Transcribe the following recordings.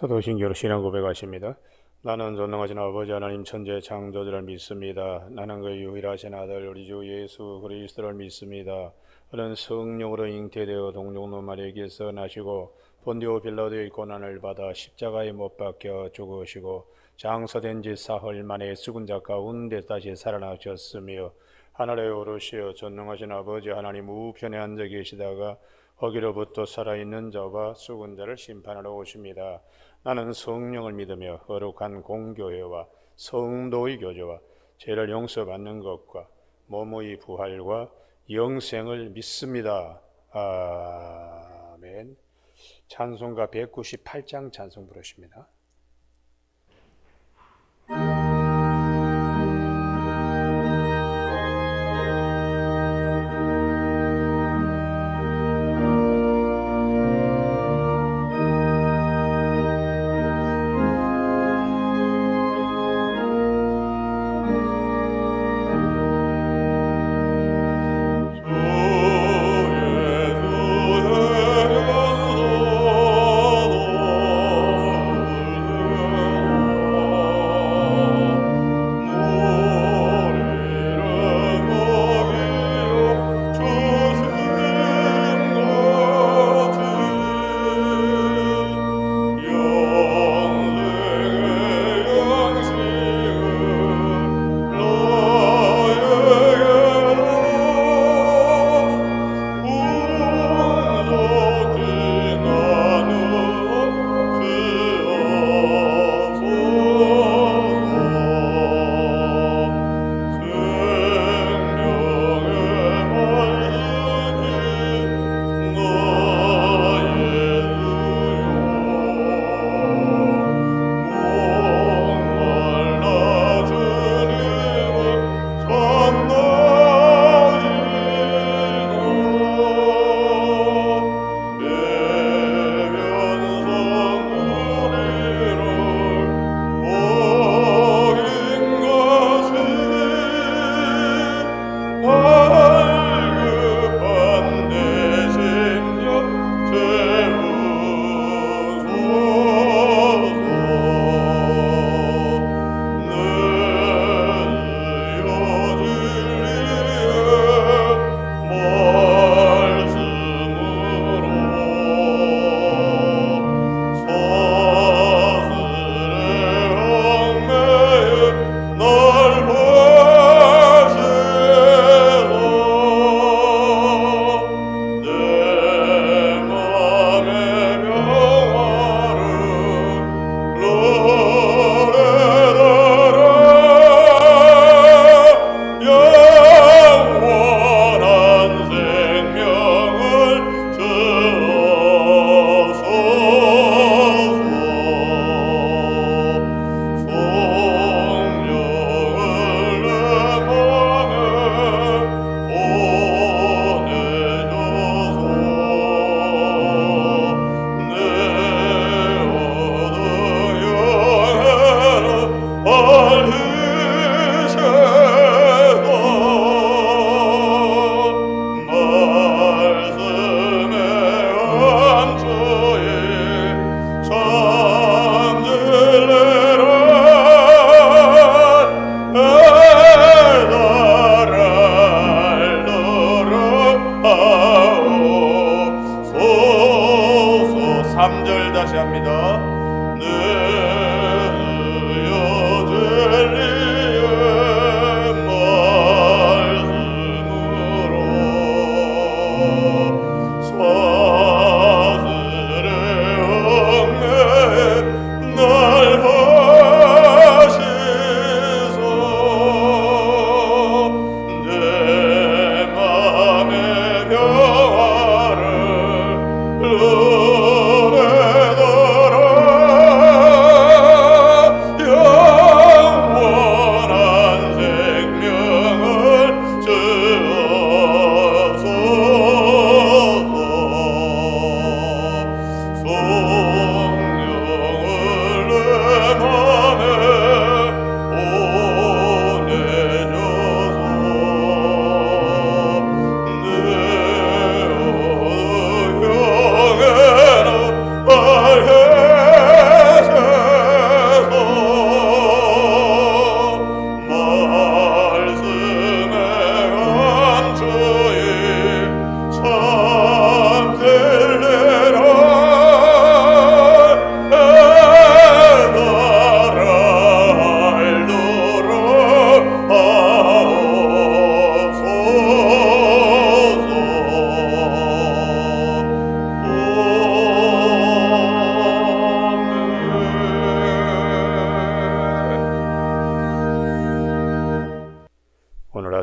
사도신경으로 신앙 고백하십니다. 나는 전능하신 아버지 하나님 천재 창조주를 믿습니다. 나는 그 유일하신 아들 우리 주 예수 그리스도를 믿습니다. 그는 성령으로 잉태되어 동정노 마리아에게서 나시고 본디오 빌라도의 고난을 받아 십자가에 못 박혀 죽으시고 장사된 지 사흘 만에 죽은 자 가운데 다시 살아나셨으며 하늘에 오르시어 전능하신 아버지 하나님 우편에 앉아 계시다가 거기로부터 살아있는 자와 죽은 자를 심판하러 오십니다. 나는 성령을 믿으며 거룩한 공교회와 성도의 교제와 죄를 용서받는 것과 몸의 부활과 영생을 믿습니다. 아멘. 찬송가 198장 찬송 부르십니다.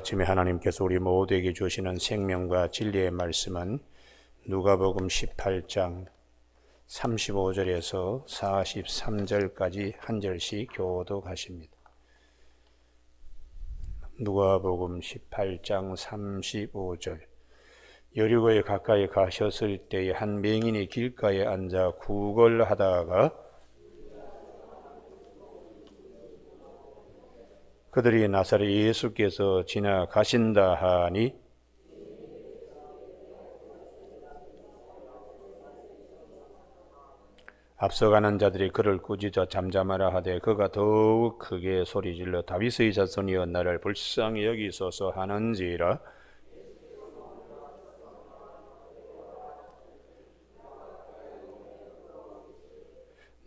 아침에 하나님께서 우리 모두에게 주시는 생명과 진리의 말씀은 누가복음 18장 35절에서 43절까지 한 절씩 교독하십니다. 누가복음 18장 35절. 여리고에 가까이 가셨을 때에 한 맹인이 길가에 앉아 구걸하다가 그들이 나사렛 예수께서 지나가신다 하니 앞서가는 자들이 그를 꾸짖어 잠잠하라 하되 그가 더욱 크게 소리질러 다윗의 자손이여 나를 불쌍히 여기소서 하는지라.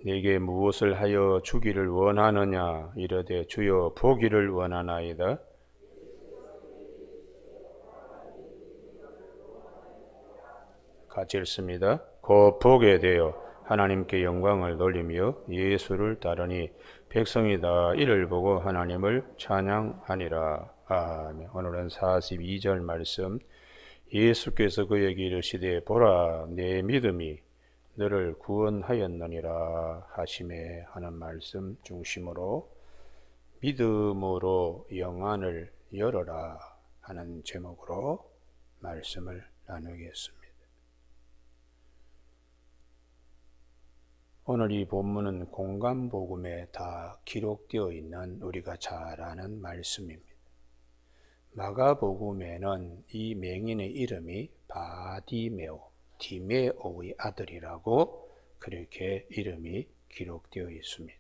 네게 무엇을 하여 주기를 원하느냐 이르되 주여 보기를 원하나이다. 같이 읽습니다. 곧 보게 되어 하나님께 영광을 돌리며 예수를 따르니 백성이 다 이를 보고 하나님을 찬양하니라. 아멘. 오늘은 42절 말씀. 예수께서 그에게 이르시되 보라 내 믿음이 너를 구원하였느니라 하시매 하는 말씀 중심으로 믿음으로 영안을 열어라 하는 제목으로 말씀을 나누겠습니다. 오늘 이 본문은 공간복음에 다 기록되어 있는 우리가 잘 아는 말씀입니다. 마가복음에는 이 맹인의 이름이 바디메오, 디메오의 아들이라고 그렇게 이름이 기록되어 있습니다.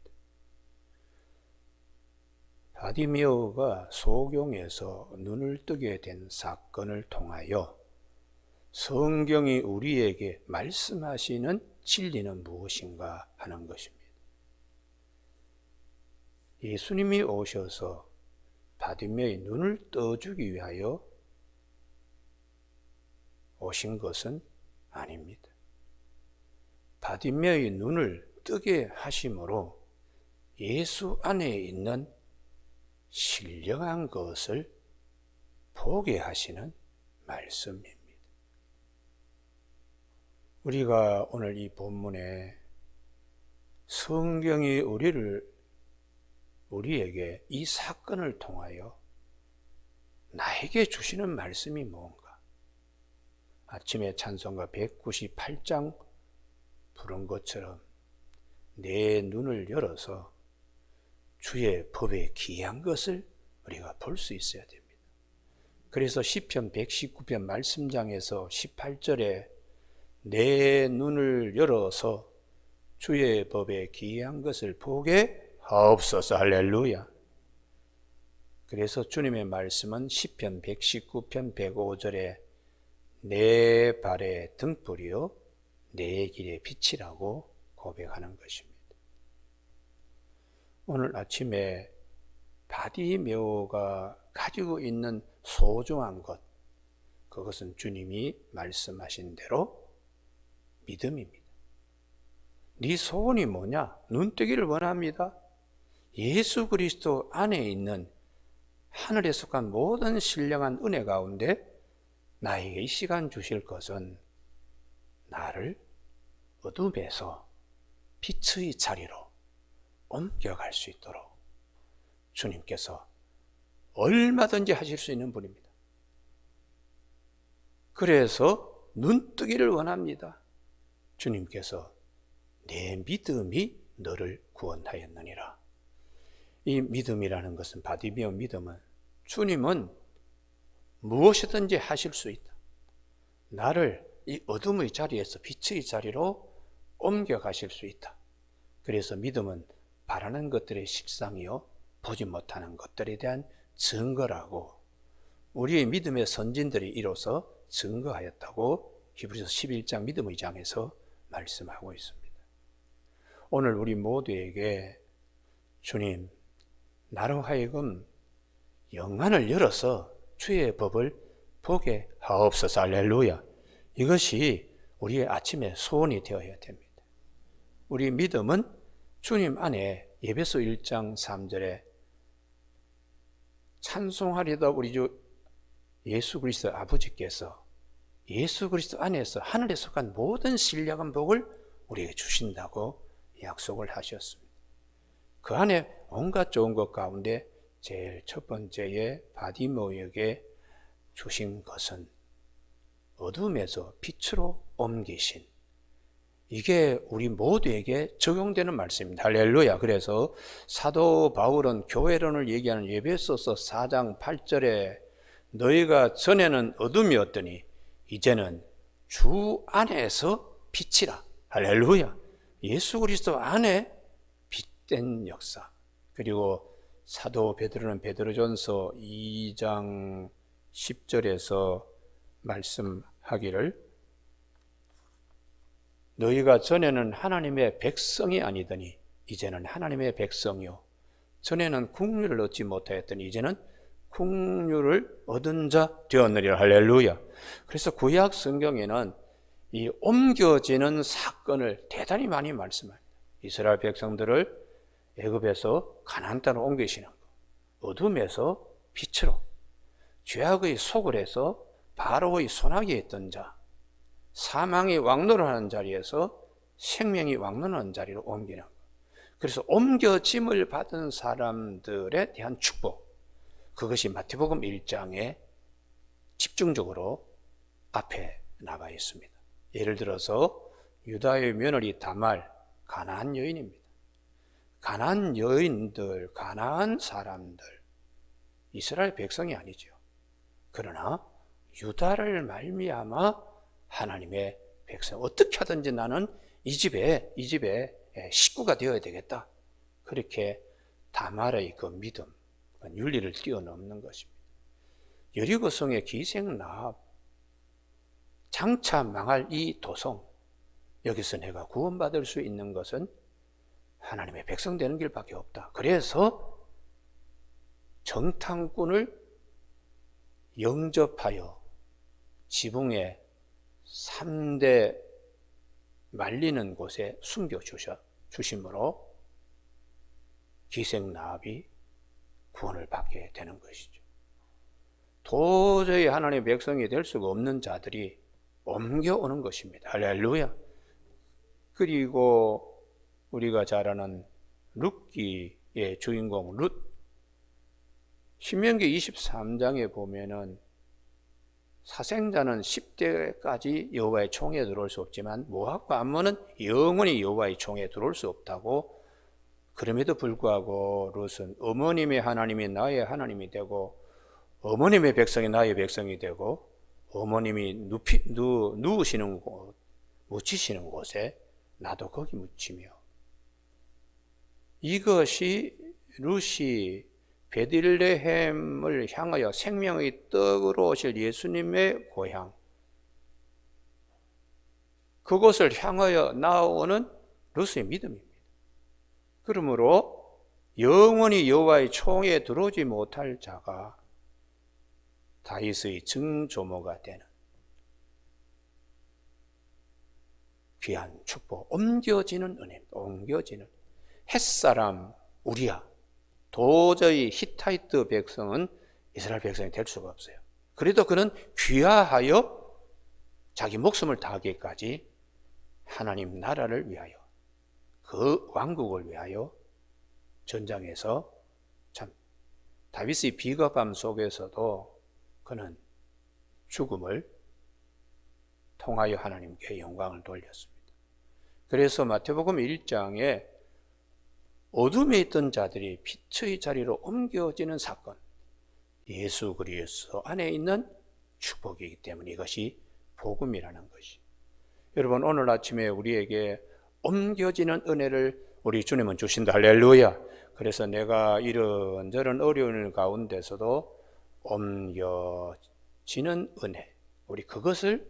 바디메오가 소경에서 눈을 뜨게 된 사건을 통하여 성경이 우리에게 말씀하시는 진리는 무엇인가 하는 것입니다. 예수님이 오셔서 바디메오의 눈을 떠주기 위하여 오신 것은 아닙니다. 바디메오의 눈을 뜨게 하심으로 예수 안에 있는 신령한 것을 보게 하시는 말씀입니다. 우리가 오늘 이 본문에 성경이 우리에게 이 사건을 통하여 나에게 주시는 말씀이 뭔가? 아침에 찬송가 198장 부른 것처럼 내 눈을 열어서 주의 법에 기이한 것을 우리가 볼 수 있어야 됩니다. 그래서 시편 119편 말씀장에서 18절에 내 눈을 열어서 주의 법에 기이한 것을 보게 하옵소서. 할렐루야. 그래서 주님의 말씀은 시편 119편 105절에 내 발의 등불이요 내 길의 빛이라고 고백하는 것입니다. 오늘 아침에 바디메오가 가지고 있는 소중한 것, 그것은 주님이 말씀하신 대로 믿음입니다. 네 소원이 뭐냐? 눈 뜨기를 원합니다. 예수 그리스도 안에 있는 하늘에 속한 모든 신령한 은혜 가운데 나에게 이 시간 주실 것은 나를 어둠에서 빛의 자리로 옮겨갈 수 있도록 주님께서 얼마든지 하실 수 있는 분입니다. 그래서 눈 뜨기를 원합니다. 주님께서 내 믿음이 너를 구원하였느니라. 이 믿음이라는 것은 바디메오 믿음은 주님은 무엇이든지 하실 수 있다. 나를 이 어둠의 자리에서 빛의 자리로 옮겨가실 수 있다. 그래서 믿음은 바라는 것들의 실상이요 보지 못하는 것들에 대한 증거라고 우리의 믿음의 선진들이 이로써 증거하였다고 히브리서 11장 믿음의 장에서 말씀하고 있습니다. 오늘 우리 모두에게 주님 나로 하여금 영안을 열어서 주의 법을 보게 하옵소서. 할렐루야. 이것이 우리의 아침의 소원이 되어야 됩니다. 우리 믿음은 주님 안에 예배서 1장 3절에 찬송하리다 우리 주 예수 그리스도 아버지께서 예수 그리스도 안에서 하늘에 속한 모든 신령한 복을 우리에게 주신다고 약속을 하셨습니다. 그 안에 온갖 좋은 것 가운데 제일 첫 번째에 바디모에게 주신 것은 어둠에서 빛으로 옮기신, 이게 우리 모두에게 적용되는 말씀입니다. 할렐루야. 그래서 사도 바울은 교회론을 얘기하는 에베소서 4장 8절에 너희가 전에는 어둠이었더니 이제는 주 안에서 빛이라. 할렐루야. 예수 그리스도 안에 빛된 역사. 그리고 사도 베드로는 베드로전서 2장 10절에서 말씀하기를 너희가 전에는 하나님의 백성이 아니더니 이제는 하나님의 백성이요 전에는 국류를 얻지 못하였더니 이제는 국류를 얻은 자 되었느니라. 할렐루야. 그래서 구약 성경에는 이 옮겨지는 사건을 대단히 많이 말씀합니다. 이스라엘 백성들을 애굽에서 가나안 땅으로 옮기시는 것, 어둠에서 빛으로, 죄악의 속을 해서 바로의 손아귀에 있던 자, 사망이 왕노릇하는 자리에서 생명이 왕노릇하는 자리로 옮기는 것. 그래서 옮겨짐을 받은 사람들에 대한 축복, 그것이 마태복음 1장에 집중적으로 앞에 나와 있습니다. 예를 들어서 유다의 며느리 다말, 가나안 여인입니다. 가나안 여인들, 가나안 사람들, 이스라엘 백성이 아니죠. 그러나 유다를 말미암아 하나님의 백성, 어떻게 하든지 나는 이 집에 식구가 되어야 되겠다. 그렇게 다말의 그 믿음, 윤리를 뛰어넘는 것입니다. 여리고성의 기생 라합, 장차 망할 이 도성, 여기서 내가 구원받을 수 있는 것은 하나님의 백성 되는 길밖에 없다. 그래서 정탐꾼을 영접하여 지붕에 3대 말리는 곳에 숨겨주심으로 기생 라합이 구원을 받게 되는 것이죠. 도저히 하나님의 백성이 될 수가 없는 자들이 옮겨오는 것입니다. 할렐루야. 그리고 우리가 잘 아는 룻기의 주인공 룻, 신명기 23장에 보면은 사생자는 10대까지 여호와의 총에 들어올 수 없지만 모압과 암몬은 영원히 여호와의 총에 들어올 수 없다고. 그럼에도 불구하고 룻은 어머님의 하나님이 나의 하나님이 되고 어머님의 백성이 나의 백성이 되고 어머님이 누우시는 곳, 묻히시는 곳에 나도 거기 묻히며, 이것이 룻이 베들레헴을 향하여 생명의 떡으로 오실 예수님의 고향, 그곳을 향하여 나오는 룻의 믿음입니다. 그러므로 영원히 여호와의 총에 들어오지 못할 자가 다윗의 증조모가 되는 귀한 축복, 옮겨지는 은혜, 옮겨지는 햇사람 우리야. 도저히 히타이트 백성은 이스라엘 백성이 될 수가 없어요. 그래도 그는 귀화하여 자기 목숨을 다하기까지 하나님 나라를 위하여, 그 왕국을 위하여 전장에서, 참 다윗의 비겁함 속에서도 그는 죽음을 통하여 하나님께 영광을 돌렸습니다. 그래서 마태복음 1장에 어둠에 있던 자들이 빛의 자리로 옮겨지는 사건, 예수 그리스도 안에 있는 축복이기 때문에 이것이 복음이라는 것이. 여러분, 오늘 아침에 우리에게 옮겨지는 은혜를 우리 주님은 주신다. 할렐루야. 그래서 내가 이런저런 어려운 가운데서도 옮겨지는 은혜, 우리 그것을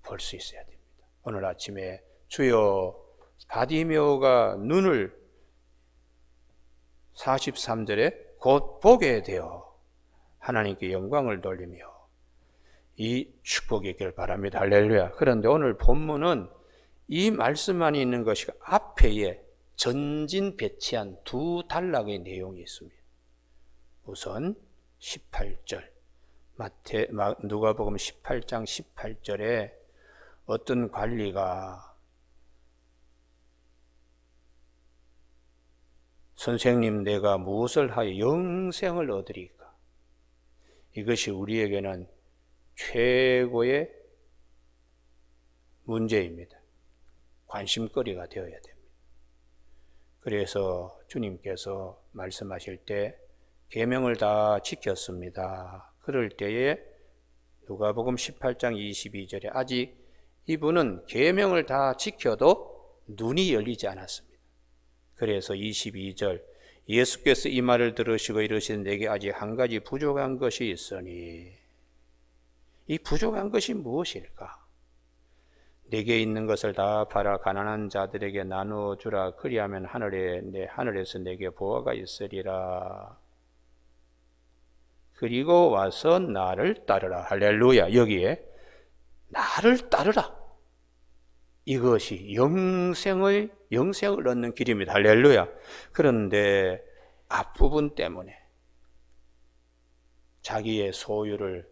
볼 수 있어야 됩니다. 오늘 아침에 주여, 바디메오가 눈을 43절에 곧 보게 되어 하나님께 영광을 돌리며 이 축복이 있기를 바랍니다. 할렐루야. 그런데 오늘 본문은 이 말씀만이 있는 것이 앞에 전진 배치한 두 단락의 내용이 있습니다. 우선 18절, 누가복음 18장 18절에 어떤 관리가 선생님, 내가 무엇을 하여 영생을 얻으리까? 이것이 우리에게는 최고의 문제입니다. 관심거리가 되어야 됩니다. 그래서 주님께서 말씀하실 때 계명을 다 지켰습니다. 그럴 때에 누가복음 18장 22절에 아직 이분은 계명을 다 지켜도 눈이 열리지 않았습니다. 그래서 22절 예수께서 이 말을 들으시고 이르시되 내게 아직 한 가지 부족한 것이 있으니 이 부족한 것이 무엇일까? 내게 있는 것을 다 팔아 가난한 자들에게 나누어 주라. 그리하면 하늘에서 내게 보화가 있으리라. 그리고 와서 나를 따르라. 할렐루야. 여기에 나를 따르라. 이것이 영생을 얻는 길입니다. 할렐루야. 그런데 앞부분 때문에 자기의 소유를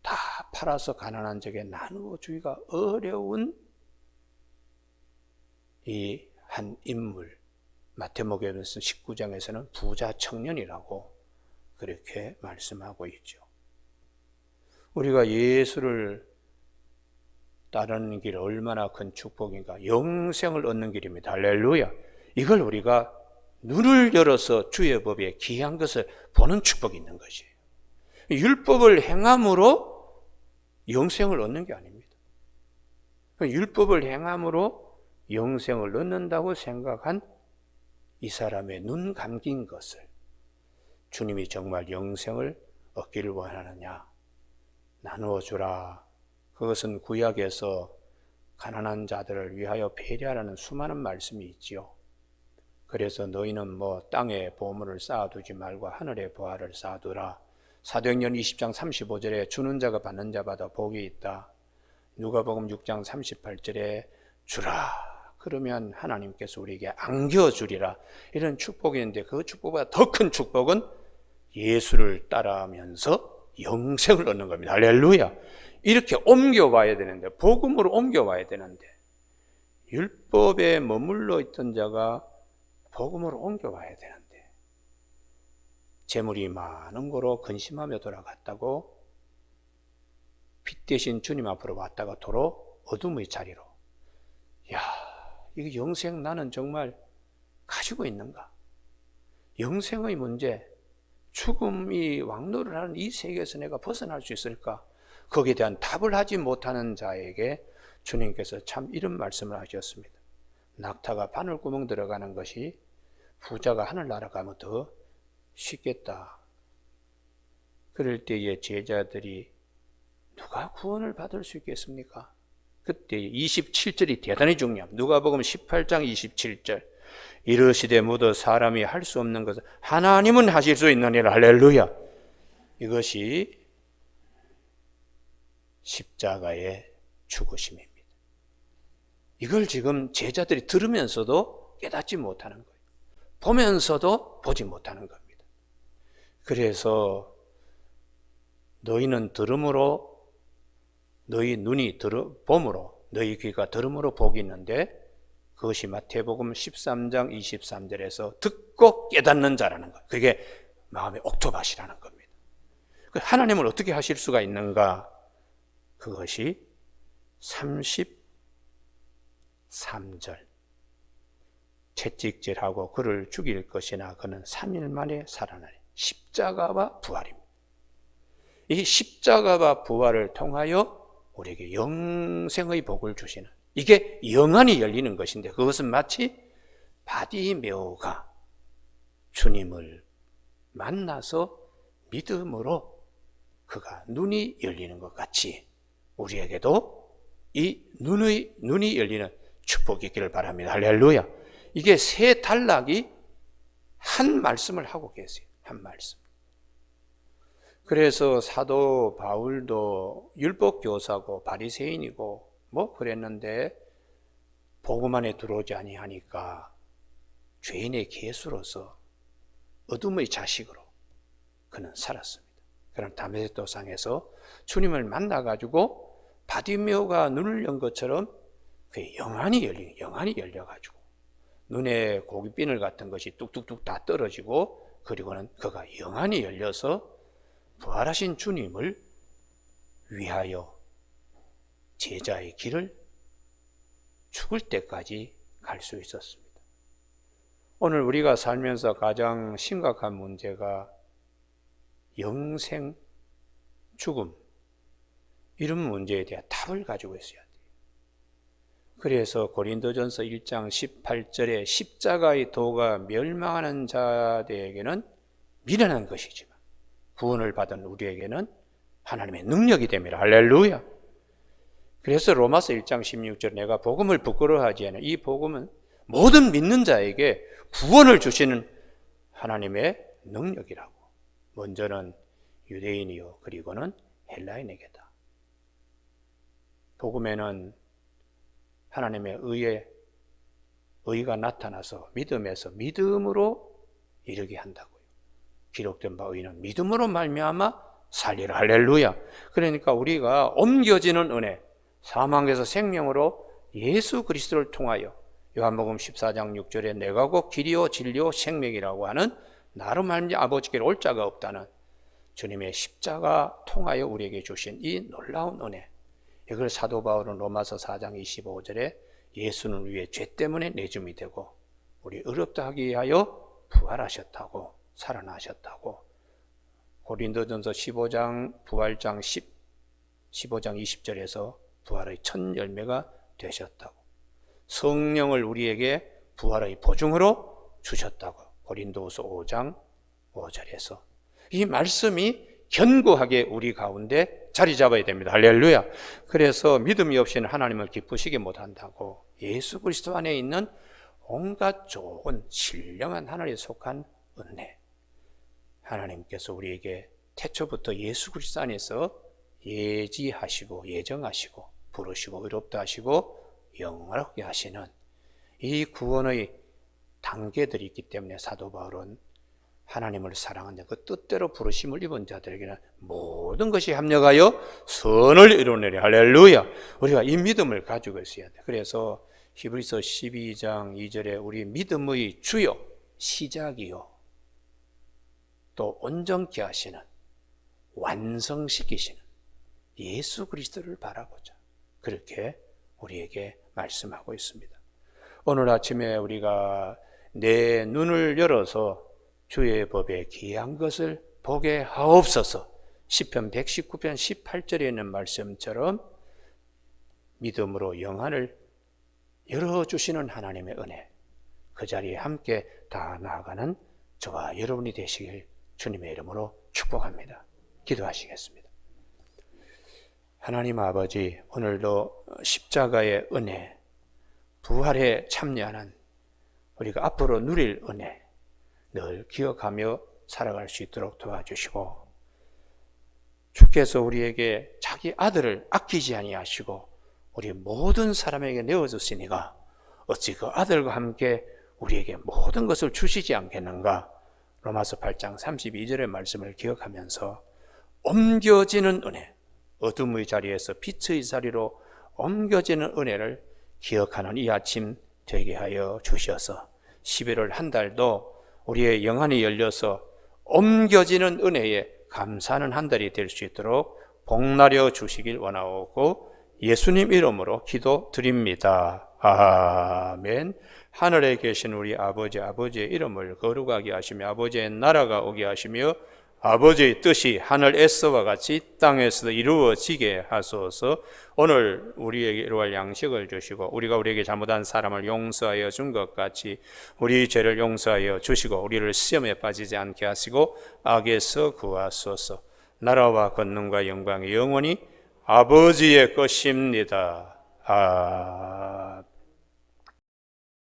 다 팔아서 가난한 자에게 나누어 주기가 어려운 이 한 인물, 마태복음 19장에서는 부자 청년이라고 그렇게 말씀하고 있죠. 우리가 예수를 따르는 길 얼마나 큰 축복인가. 영생을 얻는 길입니다. 할렐루야. 이걸 우리가 눈을 열어서 주의 법에 귀한 것을 보는 축복이 있는 것이에요. 율법을 행함으로 영생을 얻는 게 아닙니다. 율법을 행함으로 영생을 얻는다고 생각한 이 사람의 눈 감긴 것을 주님이 정말 영생을 얻기를 원하느냐? 나누어 주라. 그것은 구약에서 가난한 자들을 위하여 배려하라는 수많은 말씀이 있지요. 그래서 너희는 땅에 보물을 쌓아두지 말고 하늘에 보화를 쌓아두라. 사도행전 20장 35절에 주는 자가 받는 자마다 복이 있다. 누가복음 6장 38절에 주라. 그러면 하나님께서 우리에게 안겨주리라. 이런 축복이 있는데 그 축복보다 더 큰 축복은 예수를 따라하면서 영생을 얻는 겁니다. 할렐루야. 이렇게 옮겨와야 되는데, 복음으로 옮겨와야 되는데, 율법에 머물러 있던 자가 복음으로 옮겨와야 되는데, 재물이 많은 거로 근심하며 돌아갔다고 빛 대신 주님 앞으로 왔다가 도로 어둠의 자리로. 야, 이거 영생 나는 정말 가지고 있는가? 영생의 문제, 죽음이 왕노를 하는 이 세계에서 내가 벗어날 수 있을까? 거기에 대한 답을 하지 못하는 자에게 주님께서 참 이런 말씀을 하셨습니다. 낙타가 바늘구멍 들어가는 것이 부자가 하늘나라 가면 더 쉽겠다. 그럴 때에 제자들이 누가 구원을 받을 수 있겠습니까? 그때 27절이 대단히 중요합니다. 누가복음 18장 27절. 이르시되 모두 사람이 할 수 없는 것을 하나님은 하실 수 있느니라. 할렐루야. 이것이 십자가의 죽으심입니다. 이걸 지금 제자들이 들으면서도 깨닫지 못하는 거예요. 보면서도 보지 못하는 겁니다. 그래서 너희는 들음으로 너희 눈이 봄으로 너희 귀가 들음으로 복이 있는데 그것이 마태복음 13장 23절에서 듣고 깨닫는 자라는 거예요. 그게 마음의 옥토밭이라는 겁니다. 하나님을 어떻게 하실 수가 있는가? 그것이 33절 채찍질하고 그를 죽일 것이나 그는 3일 만에 살아나리. 십자가와 부활입니다. 이 십자가와 부활을 통하여 우리에게 영생의 복을 주시는, 이게 영안이 열리는 것인데, 그것은 마치 바디메오가 주님을 만나서 믿음으로 그가 눈이 열리는 것 같이 우리에게도 이 눈이 열리는 축복이 있기를 바랍니다. 할렐루야. 이게 세 단락이 한 말씀을 하고 계세요. 한 말씀. 그래서 사도 바울도 율법 교사고 바리새인이고 그랬는데 복음 안에 들어오지 아니하니까 죄인의 개수로서 어둠의 자식으로 그는 살았습니다. 그럼 다메섹 도상에서 주님을 만나가지고 바디메오가 눈을 연 것처럼 그 영안이 열려가지고 눈에 고깃비늘 같은 것이 뚝뚝뚝 다 떨어지고, 그리고는 그가 영안이 열려서 부활하신 주님을 위하여 제자의 길을 죽을 때까지 갈 수 있었습니다. 오늘 우리가 살면서 가장 심각한 문제가 영생, 죽음, 이런 문제에 대한 답을 가지고 있어야 돼요. 그래서 고린도전서 1장 18절에 십자가의 도가 멸망하는 자들에게는 미련한 것이지만 구원을 받은 우리에게는 하나님의 능력이 됩니다. 할렐루야. 그래서 로마서 1장 16절 내가 복음을 부끄러워하지 않아. 이 복음은 모든 믿는 자에게 구원을 주시는 하나님의 능력이라고. 먼저는 유대인이요, 그리고는 헬라인에게다. 복음에는 하나님의 의가 나타나서 믿음에서 믿음으로 이르게 한다고요. 기록된 바 의는 믿음으로 말미암아 살리라. 할렐루야. 그러니까 우리가 옮겨지는 은혜, 사망에서 생명으로 예수 그리스도를 통하여 요한복음 14장 6절에 내가 곧 길이요 진리요 생명이라고 하는 나로 말미암아 아버지께로 올 자가 없다는 주님의 십자가 통하여 우리에게 주신 이 놀라운 은혜, 이걸 사도 바울은 로마서 4장 25절에 예수는 우리의 죄 때문에 내줌이 되고 우리 의롭다 하기 위하여 부활하셨다고, 살아나셨다고, 고린도전서 15장 부활장 15장 20절에서 부활의 첫 열매가 되셨다고, 성령을 우리에게 부활의 보증으로 주셨다고, 고린도후서 5장 5절에서 이 말씀이 견고하게 우리 가운데 자리 잡아야 됩니다. 할렐루야. 그래서 믿음이 없이는 하나님을 기쁘시게 못한다고, 예수 그리스도 안에 있는 온갖 좋은 신령한 하늘에 속한 은혜, 하나님께서 우리에게 태초부터 예수 그리스도 안에서 예지하시고 예정하시고 부르시고 의롭다 하시고 영원하게 하시는 이 구원의 단계들이 있기 때문에 사도 바울은 하나님을 사랑하는 그 뜻대로 부르심을 입은 자들에게는 모든 것이 합력하여 선을 이루느니. 할렐루야. 우리가 이 믿음을 가지고 있어야 돼. 그래서 히브리서 12장 2절에 우리 믿음의 주요, 시작이요, 또 온전케 하시는, 완성시키시는 예수 그리스도를 바라보자, 그렇게 우리에게 말씀하고 있습니다. 오늘 아침에 우리가 내 눈을 열어서 주의 법에 귀한 것을 보게 하옵소서, 시편 119편 18절에 있는 말씀처럼 믿음으로 영안을 열어주시는 하나님의 은혜, 그 자리에 함께 다 나아가는 저와 여러분이 되시길 주님의 이름으로 축복합니다. 기도하시겠습니다. 하나님 아버지, 오늘도 십자가의 은혜, 부활에 참여하는 우리가 앞으로 누릴 은혜 늘 기억하며 살아갈 수 있도록 도와주시고, 주께서 우리에게 자기 아들을 아끼지 아니하시고 우리 모든 사람에게 내어주시니가 어찌 그 아들과 함께 우리에게 모든 것을 주시지 않겠는가. 로마서 8장 32절의 말씀을 기억하면서 옮겨지는 은혜, 어둠의 자리에서 빛의 자리로 옮겨지는 은혜를 기억하는 이 아침 되게 하여 주셔서 11월 한 달도 우리의 영안이 열려서 옮겨지는 은혜에 감사하는 한 달이 될 수 있도록 복나려 주시길 원하오고 예수님 이름으로 기도드립니다. 아멘. 하늘에 계신 우리 아버지의 이름을 거룩하게 하시며 아버지의 나라가 오게 하시며 아버지의 뜻이 하늘에서와 같이 땅에서도 이루어지게 하소서. 오늘 우리에게 이루어갈 양식을 주시고 우리가 우리에게 잘못한 사람을 용서하여 준 것 같이 우리 죄를 용서하여 주시고 우리를 시험에 빠지지 않게 하시고 악에서 구하소서. 나라와 권능과 영광이 영원히 아버지의 것입니다. 아멘.